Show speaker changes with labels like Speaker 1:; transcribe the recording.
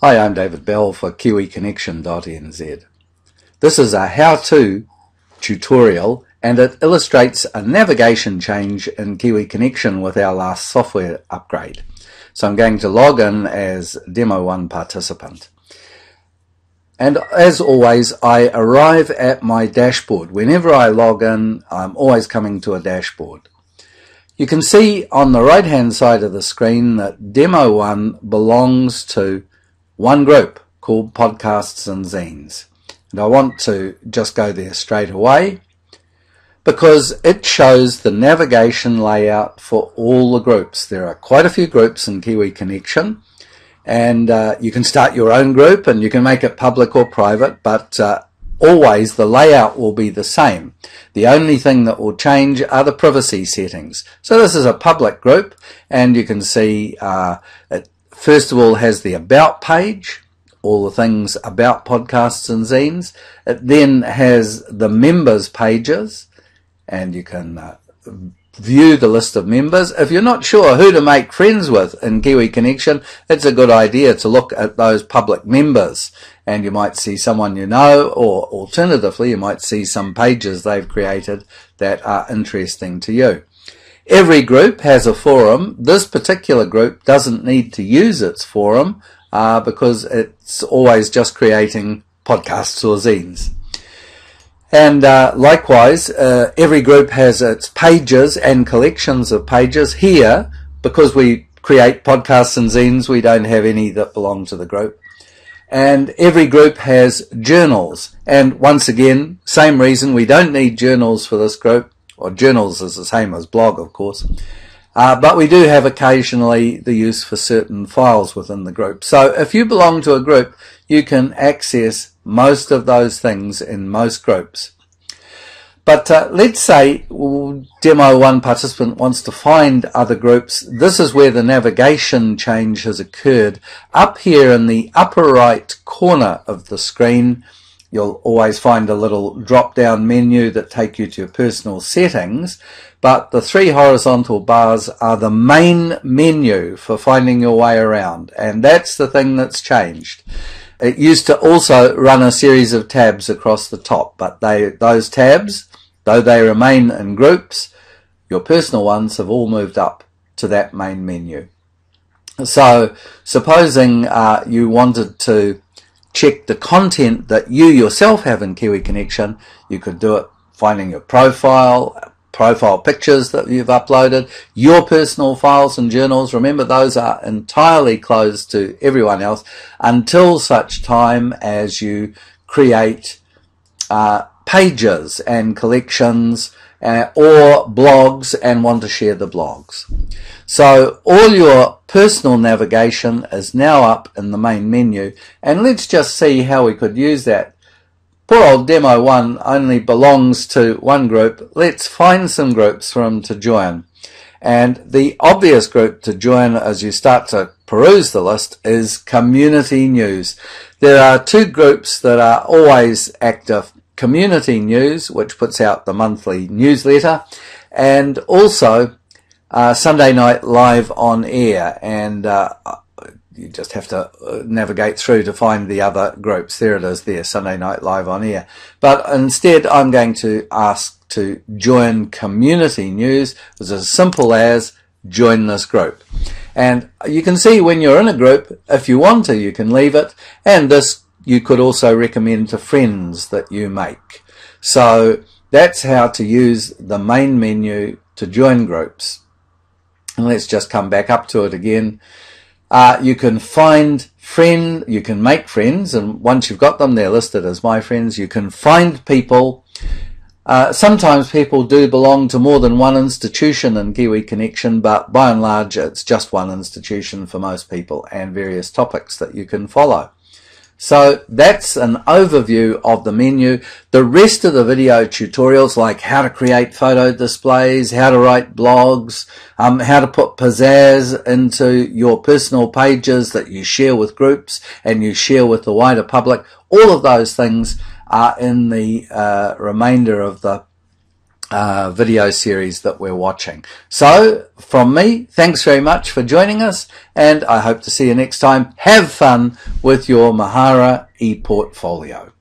Speaker 1: Hi, I'm David Bell for kiwiconnexion.nz. This is a how-to tutorial and it illustrates a navigation change in Kiwi Connexion with our last software upgrade. So I'm going to log in as Demo 1 participant. And as always, I arrive at my dashboard. Whenever I log in, I'm always coming to a dashboard. You can see on the right-hand side of the screen that Demo 1 belongs to one group called Podcasts and Zines. And I want to just go there straight away because it shows the navigation layout for all the groups. There are quite a few groups in Kiwi Connexion, and you can start your own group and you can make it public or private, but always the layout will be the same. The only thing that will change are the privacy settings. So this is a public group, and you can see it first of all has the About page, all the things about podcasts and zines. It then has the members pages, and you can view the list of members. If you're not sure who to make friends with in Kiwi Connexion, it's a good idea to look at those public members, and you might see someone you know, or alternatively you might see some pages they've created that are interesting to you. Every group has a forum. This particular group doesn't need to use its forum because it's always just creating podcasts or zines. And likewise, every group has its pages and collections of pages. Here, because we create podcasts and zines, we don't have any that belong to the group. And every group has journals. And once again, same reason, we don't need journals for this group. Or journals is the same as blog, of course. But we do have occasionally the use for certain files within the group. So if you belong to a group, you can access most of those things in most groups. But let's say Demo 1 participant wants to find other groups. This is where the navigation change has occurred. Up here in the upper right corner of the screen, you'll always find a little drop-down menu that take you to your personal settings, but the three horizontal bars are the main menu for finding your way around, and that's the thing that's changed. It used to also run a series of tabs across the top, but those tabs, though they remain in groups, your personal ones have all moved up to that main menu. So supposing you wanted to check the content that you yourself have in Kiwi Connexion, you could do it finding your profile pictures that you've uploaded, your personal files and journals. Remember, those are entirely closed to everyone else until such time as you create pages and collections or blogs and want to share the blogs. So all your personal navigation is now up in the main menu, and let's just see how we could use that. Poor old Demo 1 only belongs to one group. Let's find some groups for him to join. And the obvious group to join as you start to peruse the list is Community News. There are two groups that are always active: Community News, which puts out the monthly newsletter, and also Sunday Night Live on Air, and you just have to navigate through to find the other groups. There it is there, Sunday Night Live on Air. But instead I'm going to ask to join Community News. It's as simple as join this group. And you can see when you're in a group, if you want to, you can leave it, and this you could also recommend to friends that you make. So that's how to use the main menu to join groups. And let's just come back up to it again. You can you can make friends, and once you've got them, they're listed as my friends. You can find people. Sometimes people do belong to more than one institution in Kiwi Connexion, but by and large it's just one institution for most people and various topics that you can follow. So that's an overview of the menu. The rest of the video tutorials, like how to create photo displays, how to write blogs, how to put pizzazz into your personal pages that you share with groups and you share with the wider public, all of those things are in the remainder of the video series that we're watching. So from me, thanks very much for joining us, and I hope to see you next time. Have fun with your Mahara ePortfolio.